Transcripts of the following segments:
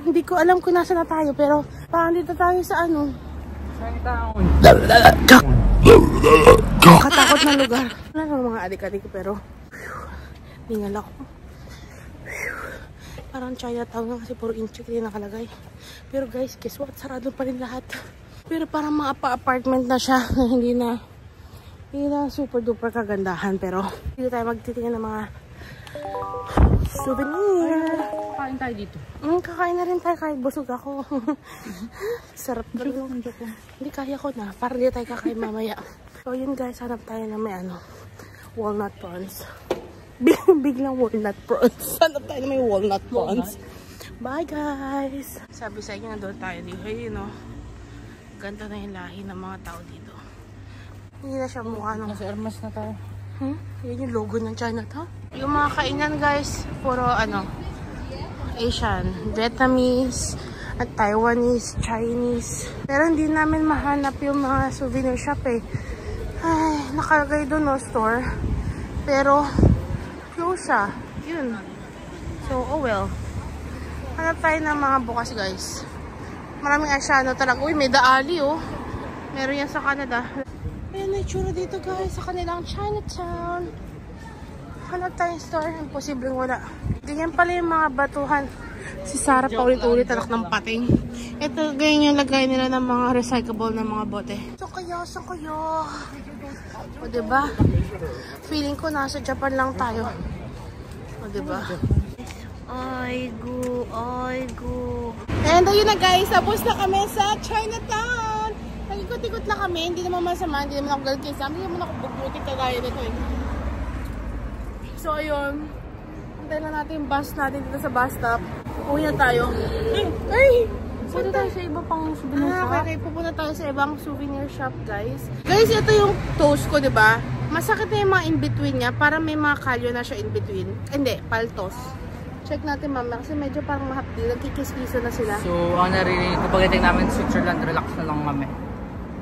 Hindi ko alam kung nasa na tayo, pero parang dito tayo sa ano. Chinatown. Katakot na lugar. Wala naman mga adik-adik pero ningal ako. Parang Chinatown na kasi puro incheck din nakalagay. Pero guys, guess what? Sarado pa rin lahat. Pero parang mga pa-apartment na siya na hindi na super duper kagandahan. Pero dito tayo magtitingin ng mga souvenir. Kain tayo dito. Kakain na rin tayo kahit busog ako. Sarap na rin. Hindi kaya ko na. Para dito tayo kakain mamaya. So yun guys, hanap tayo na may walnut prawns. Biglang walnut prawns. Hanap tayo na may walnut prawns. Bye guys! Sabi sa inyo, nandun tayo dito. Ayun o. Ganda na yung lahi ng mga tao dito. Hindi na siya mukha ng... Nasa Hermes na tayo. Yan yung logo ng Chinatown. Yung mga kainan guys, puro Asian, Vietnamese, at Taiwanese, Chinese. Pero hindi namin mahanap yung mga souvenir shop eh. Ay, nakalagay doon store. Pero, close siya. Yun. So, oh well. Hanap tayo ng mga bukas guys. Maraming Asiano talaga. Uy, may daali oh. Meron yan sa Canada. Ayan na itsura dito guys sa kanilang Chinatown. Hanap tayong store. Imposibleng wala. Ganyan pala yung mga batuhan. Si Sarah pa ulit-ulit anak ng pating. Ito, ganyan yung lagay nila ng mga recyclable na mga bote. So kaya. O diba? Feeling ko nasa Japan lang tayo. O diba? Ay go. And ayun na guys, tapos na kami sa Chinatown. Nag-ikot-ikot na kami, hindi naman masama, hindi naman ako galit sa amin, hindi naman ako bugbutik kagaya nito eh. So ayun, antayin na natin yung bus natin dito sa bus stop. Uwi na tayo. Ay! Punta tayo sa iba pang souvenir shop. Okay, pupunta tayo sa ibang souvenir shop guys. Guys, ito yung toast ko, diba? Masakit na yung mga in-between niya, para may mga kalyo na siya in-between. Hindi, paltos. Check natin mamaya kasi medyo parang mahapdi. Nagkikis-kiso na sila. So, ang narinig ko pagdating namin sa Switzerland, relax na lang kami.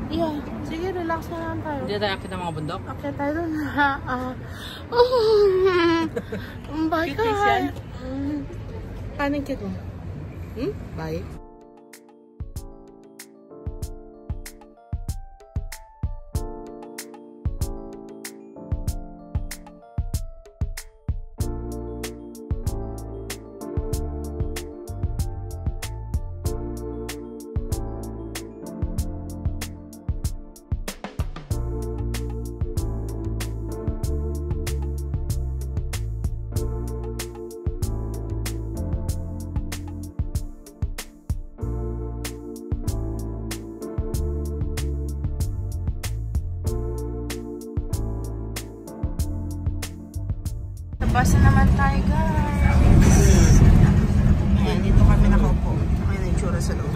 Yeah. Sige, relax na lang tayo. Hindi tayo akit ng mga bundok? Akit tayo dun. Bye guys. Paano yung kit mo? Bye. Labas na naman tayo guys. Ayan, dito kami nakaupo. Ayan ang itsura sa loob.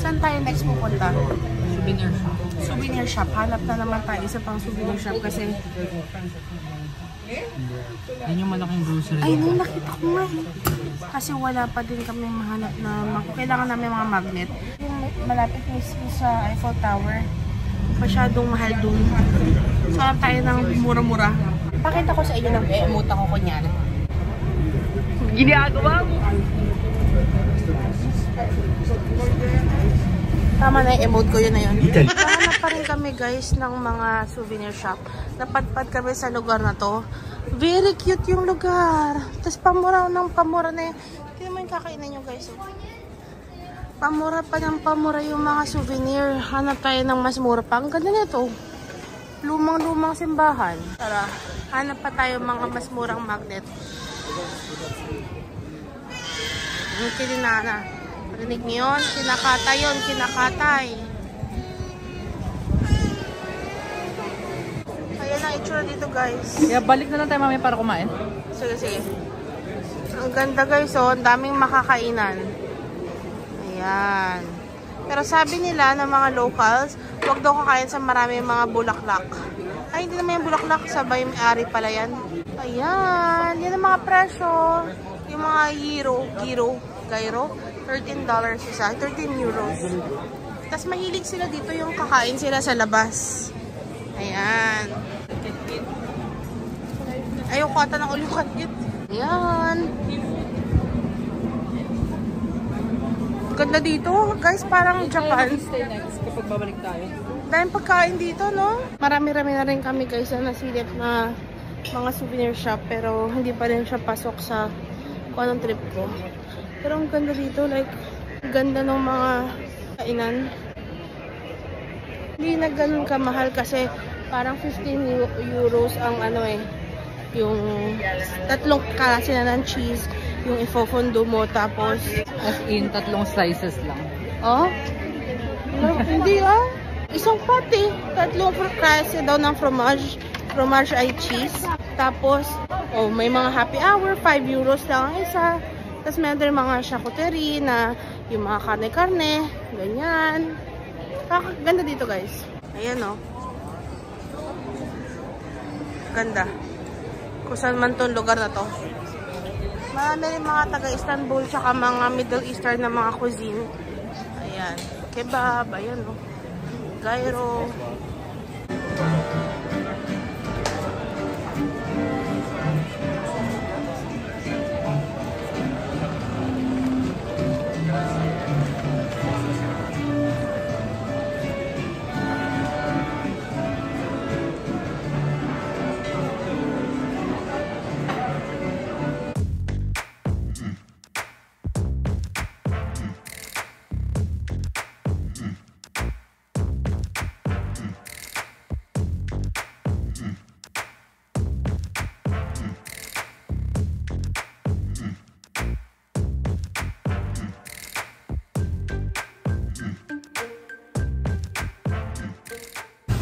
Saan tayo next pupunta? Souvenir shop. Souvenir shop. Hanap na naman tayo. Isa pang souvenir shop kasi... Yan yung malaking grocery. Ay, nung nakita ko nga. Kasi wala pa din kami mahanap na... Kailangan namin mga magnet. Yung malapit mismo sa Eiffel Tower. Masyadong mahal dun. So, hanap tayo ng mura-mura. Pakita ko sa inyo ng emote ako kunyari. Ginagawa mo! Tama na yung emote ko, yun na yun. Hanap pa rin kami guys ng mga souvenir shop. Napadpad kami sa lugar na to. Very cute yung lugar. Tapos pamura ng pamura na yun. Hindi naman kakainan nyo guys. Pamura pa ng pamura yung mga souvenir. Hanap tayo ng mas mura pa. Ang ganda nito. Lumang-lumang simbahan. Tara, hanap pa tayo mga mas murang magnet. Yung kilinana. Rinig niyo yun? Kinakatay yun. Kinakatay. Ayan ang itsura dito guys. Kaya balik na lang tayo mamaya para kumain. Sige. Ang ganda guys oh. Ang daming makakainan. Ayan. Pero sabi nila ng mga locals, huwag daw kakain sa marami mga bulaklak. Ay, hindi naman yung bulaklak. Sabay may-ari pala yan. Ayan. Yan ang mga presyo. Yung mga gyro. $13 isa. 13 euros. Tapos mahilig sila dito yung kakain sila sa labas. Ayan. Ayoko ata ng ulikat yun. Ayan. Ganda dito. Guys, parang Japan. Stay next kapag babalik tayo. Dahil pagkain dito, no? Marami-rami na rin kami guys na nasilip na mga souvenir shop. Pero hindi pa rin siya pasok sa kung anong trip ko. Pero ang ganda dito. Like, ganda ng mga kainan. Hindi na ganun kamahal kasi parang 15 euros ang ano eh. Yung tatlong klase na ng cheese. Yung ifofondo mo. Tapos, As in, 3 slices lang. oh? No, hindi ah. Isang pati. 3 klase daw ng fromage. Fromage ay cheese. Tapos, oh, may mga happy hour. 5 euros lang ang isa. Tapos meron din mga charcuterie na yung mga karne-karne. Ganyan. Ganda dito guys. Ayan oh. Ganda. Kung saan man tong lugar na to. Marami rin mga taga-Istanbul tsaka mga Middle Eastern na mga cuisine. Ayan. Kebab. Ayan oh. Gyro.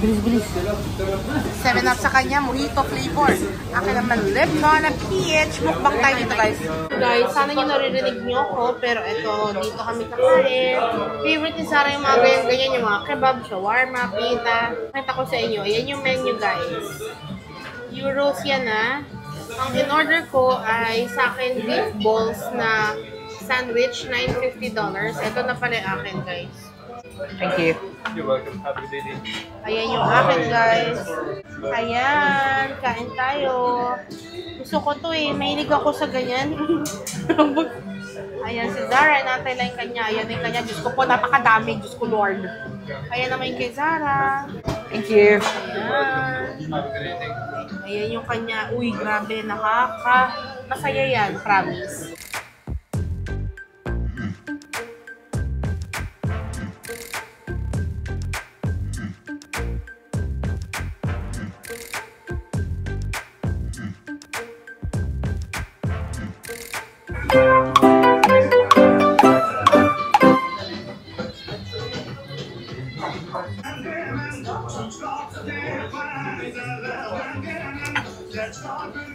Bilis-bilis. 7 up sa kanya, mojito flavor. Akin naman, Lipton na peach. Mukbang tayo dito, guys. Guys, sana nyo naririnig nyo ako. Pero ito, dito kami kakain. Favorite ni Sarah yung mga ganyan-ganyan. Yung mga kebab, shawarma, pita. Nakita ko sa inyo. Ayan yung menu, guys. Euros yan, ah. Ang in-order ko ay sa akin beef balls na sandwich, $9.50. Ito na pala yung akin, guys. Thank you. You're welcome. Have a good day. Ayan yung akin, guys. Ayan, kain tayo. Gusto ko to eh. Mahilig ako sa ganyan. Ayan si Zara. Natay lang yung kanya. Ayan yung kanya. Diyos ko po, napakadami. Diyos ko, Lord. Ayan naman yung kay Zara. Thank you. Ayan. Have a good evening. Ayan yung kanya. Uy, grabe. Masaya yan. Promise.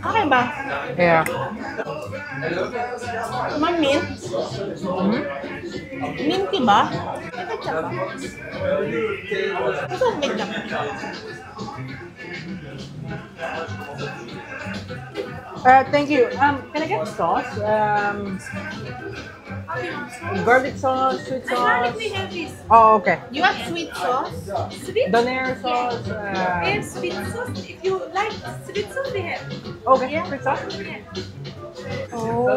Okay ba? Yeah. Mint? Minty ba? May ketchup ba? Gusto ang ketchup? Thank you. Can I get sauce? Garlic sauce, sweet sauce. We have this Oh, okay. You want sweet sauce? sweet. Donair sauce. We have sweet sauce. If you like sweet sauce, we have. Okay, sweet sauce. Oh,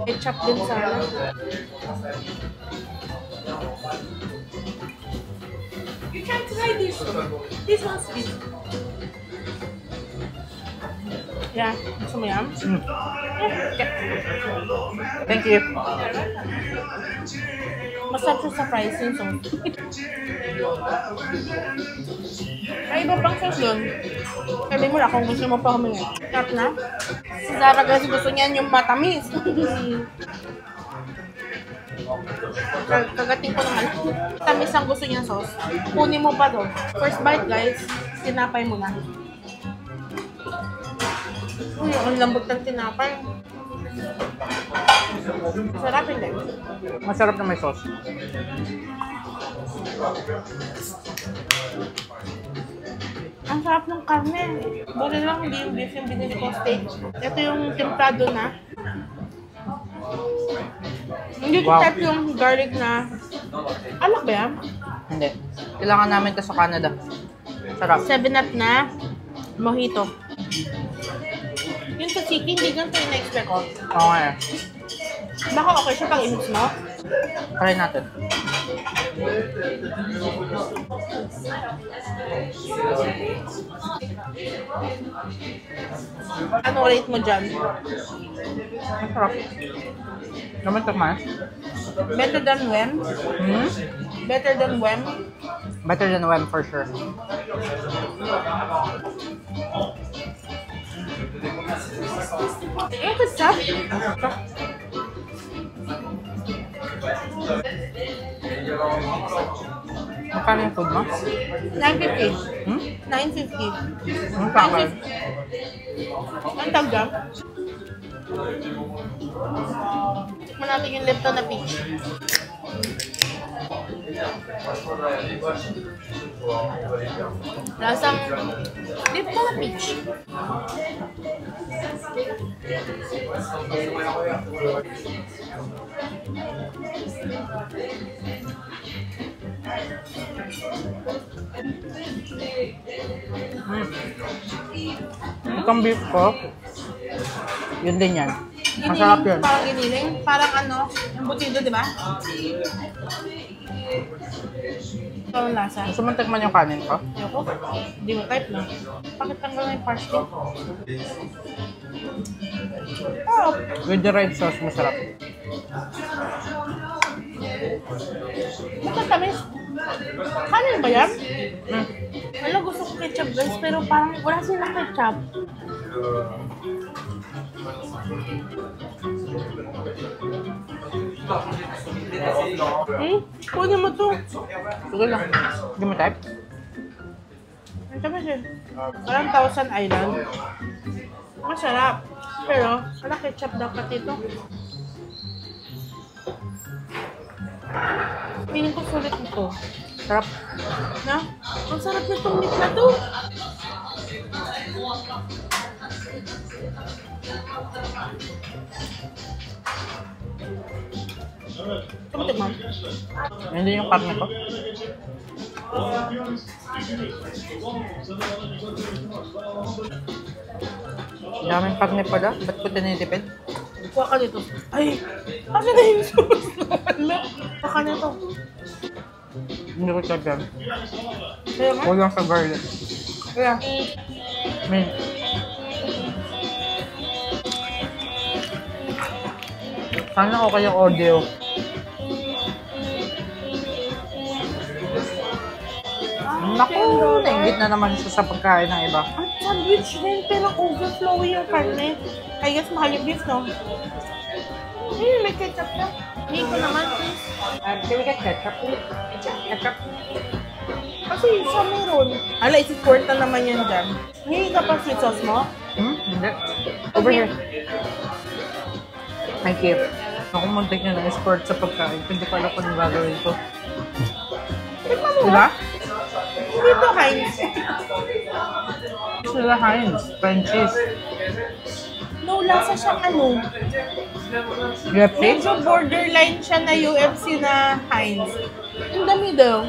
ketchup din sana. You can try this one. This one's sweet. Yeah, gusto mo yan? Thank you. Masarap siya sa fries yung sauce. May iba pang sauce doon. Sabi mo na kung gusto mo pa humingi. Sarap na. Si Zara kasi gusto niyan yung matamis. Kagating ko naman. Tamis ang gusto niya sauce. Kunin mo pa doon. First bite guys, tinapay mo na. Uy, ang lambot ng tinapay. Sarap hindi. Masarap na may sauce. Ang sarap ng karne. Buti lang hindi yung beef yung binili ko steak. Ito yung templado na. Hindi ko Wow. type yung garlic na. Alak ba yan? Hindi. Kailangan namin ito sa Canada. Sarap. 7 up na mojito. Yung sa city, hindi ganito yung na-expect ko. Oo nga eh. Baka okay siya pag i-mix mo. Try natin. Ano rate mo dyan? Masarap. Naman tikman? Better than when? Hmm? Better than when? Better than when for sure. Eh, ketchup? Magkano yung food mo? 950. Hmm? 950. Ano pa ka? Ang tawag dyan? Tikman natin yung Lipton na peach. Lasang Lipton na peach. Itong beef ko, yun din yan. Masarap yun. Parang giniling. Parang ano, yung butido, di ba? Ito ang lasa. Gusto mo tikman yung kanin ko? Ayoko. Hindi mo type lang. Bakit tanggal na yung parsley? Oh, With the red sauce, masarap. matamis. Kanin ba yan? Hmm. Alam, gusto ko ketchup guys, pero parang wala silang ketchup. Kunin mo to. Sige lang. Hindi mo type? Ang tamis eh. Parang Thousand Island. Masarap. Pero, wala ketchup dapat ito. Piling ko sulit ito. Sarap. Na? Ang sarap nitong meat na to. Tumatig mo. Yun din yung karne ko. Daming karne pala. Ba't ko tinitipid? Kuha ka dito. Ay! Ano na yung sauce? Wala. Kuha ka nito. Hindi ko type yan. Kaya nga. Kulang sa garlic. Kaya. Mint. Sana okay yung audio. Naku, nainggit na naman siya sa pagkain ng iba. Ang sandwich din, pero overflowing yung karne. I guess mahal yung beef, no? May ketchup na. Hindi ko naman, please. Can we get ketchup? Ketchup? Kasi siya meron. Ala, isi-squirt na naman yan dyan. Ngayon ka pa sweet sauce mo? Hindi. Over here. Thank you. Ako muntik nyo na sport sa pagkain. Hindi ko alam kung anong gagawin ko. Tignan mo. Diba? Hindi to, Heinz. Sila Heinz. Frenchies. No, lasa siyang ano. UFC? Medyo borderline siya na UFC na Heinz. In the middle.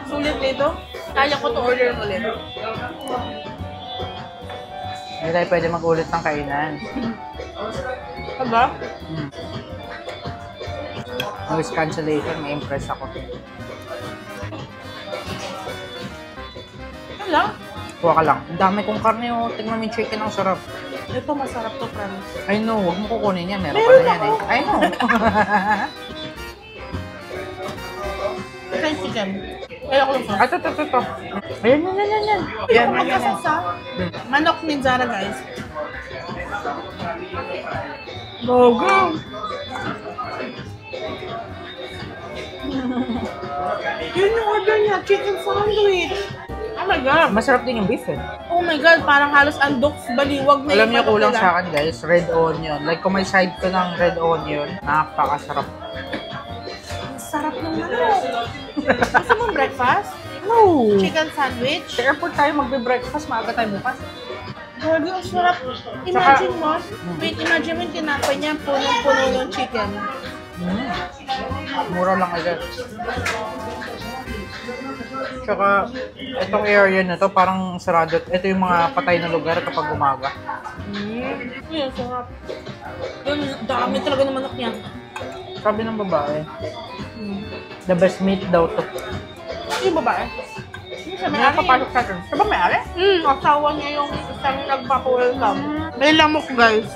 Sulit dito. Kaya ko to order ulit. Hindi tayo pwede mag-ulit ng kainan. Diba? Noise cancellation, may impress ako. Wala. Kuha ka lang. Ang dami kong karne oh. Tingnan mo yung chicken, ang sarap. Ito masarap to, promise. I know, huwag mo kukunin yan. Meron Meron pa na yan ako. eh. I know. Fried chicken. Kaya ko lang Ah, ito. Ayan. Yan, magkasasa. Manok ni Zara, guys. Go, go! Yun yung order niya, chicken sandwich. Oh my God. Masarap din yung beef eh. Oh my God, parang halos andoks baliwag na Alam niyo manok kulang nila. sa akin guys, red onion. Like kung may side ko ng red onion, napakasarap. Ang sarap ng manok. Gusto mong breakfast? No! Chicken sandwich? Sa airport tayo magbe-breakfast, maaga tayo bukas. Grabe, ang sarap. Imagine mo, wait, imagine mo yung tinapay niya, punong-puno yung chicken. Mura lang agad. Tsaka, itong area na to, parang sarado. Ito yung mga patay na lugar kapag umaga. Ayun, sarap. Yun, dami talaga ng manok niya. Sabi ng babae, the best meat daw to. Yung babae. Yung sa may-ari. Nakapasok sa atin. Siya ba may-ari? Asawa niya yung isang nagpapa-welcome. May lamok, guys.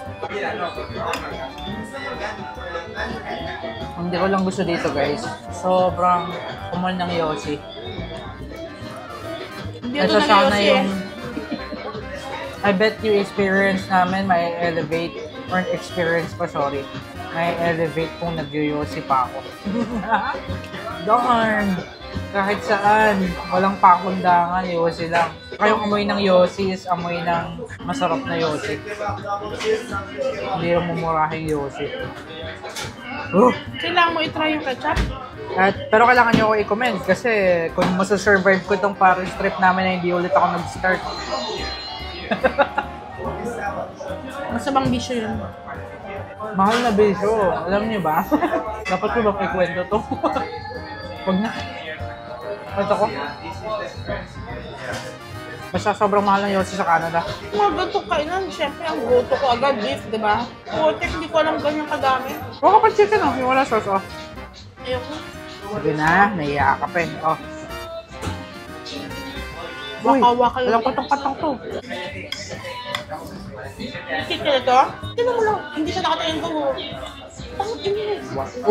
Hindi ko lang gusto dito, guys. Sobrang kumal ng yosi. Hindi Ito ito sana na yung... I bet you experience namin may elevate or experience pa, sorry. May elevate kung nag-yosi pa ako. Darn! Kahit saan, walang pakundangan, yosi lang. Kayong amoy ng yosi is amoy ng masarap na yosi. Hindi lang mumurahing yosi. Kailangan mo i-try yung ketchup? Pero kailangan nyo ako i-comment kasi kung masasurvive ko itong Paris trip namin na hindi ulit ako nag-start. Masabang bisyo yun. Mahal na bisyo. Alam niyo ba? Dapat ko bang ikwento to? Huwag na. Ito ko. Basta sobrang mahal ng yosi sa Canada. Mga ganito kainan, syempre ang goto ko agad beef, di ba? Putek, hindi ko alam ganyan kadami. Huwag ka pa chicken oh. Yung wala sauce oh. Ayoko. Sige na, naiya ka pa eh. Oh. Waka-waka Uy, yung walang patong-patong to. chicken ito. Tignan mo lang, hindi siya nakatingin ko.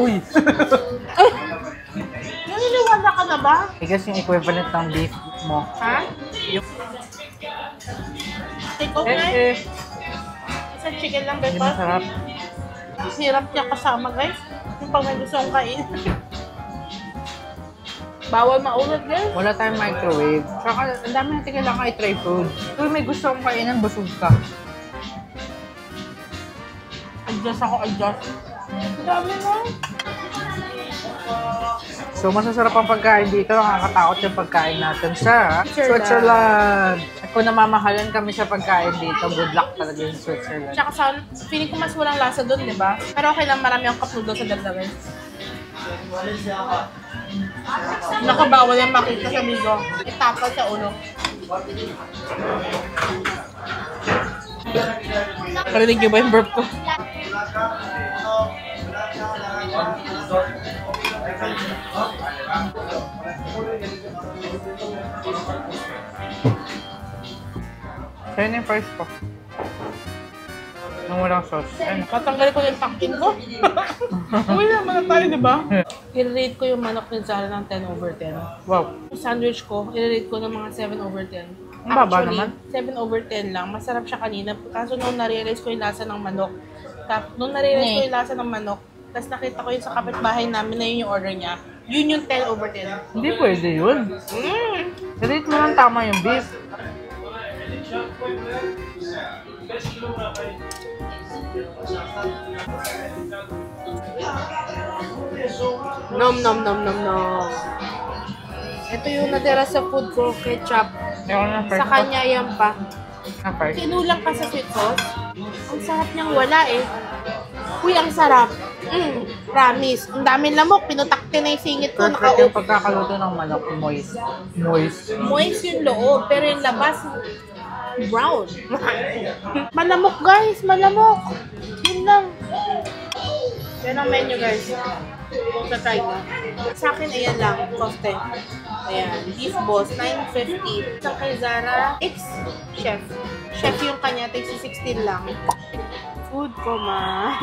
Uy! Naniniwala ka na ba? I guess yung equivalent ng beef mo. Ha? Take off na eh. Isang chicken lang, Hindi guys. masarap. Hirap niya kasama, guys. Yung pag may gusto kong kain. Bawal maulat, guys. Wala tayong microwave. Saka, ang dami natin kailangan i-try food. Kung may gusto kong kainan, busog ka. Adjust ako, adjust. Ang dami na. So, masasarap ang pagkain dito. Nakakatakot yung pagkain natin sa Switzerland. At kung namamahalan kami sa pagkain dito, good luck talaga yung Switzerland. Tsaka sa, feeling ko mas walang lasa doon, di ba? Pero okay lang, marami ang cup noodle sa dagdagan. Nakabawal yung makita sa video. Itapal sa ulo. Parinig niyo ba yung burp ko? Sa'yo na yung first ko. Nung walang sauce. Ayun. Tatanggalin ko yung pakin ko. Uy naman na tayo, di ba? I-rate ko yung manok ni Zara ng 10 over 10. Wow. Yung sandwich ko, i-rate ko ng mga 7 over 10. Ang baba naman. 7 over 10 lang. Masarap siya kanina. Kaso nung na-realize ko yung lasa ng manok, nung na-realize ko yung lasa ng manok, tapos nakita ko yun sa kapitbahay namin na yun yung order niya, yun yung 10 over 10. Hindi pwede yun. Rate mo lang tama yung beef. Nom nom nom nom nom. Ito yung natira sa food ko, ketchup. Ayoko na first Sa ko. kanya yan pa. Na first. Kinulang pa sa sweet sauce. Ang sarap niyang wala eh. Uy, ang sarap. Promise. Ang daming lamok. Pinutakte na yung singit ko. Perfect yung pagkakaluto ng manok. Moist. Moist. Moist yung loob, pero yung labas, brown. Malamok, guys. Malamok. Yun lang. Yan ang menu, guys. Kung sa-try ko. Sa akin, ayan lang. Kofte. Ayan. Beef Boss, 950. Sa kay Zara, X-Chef. Chef yung kanya, takes 16 lang. Food coma.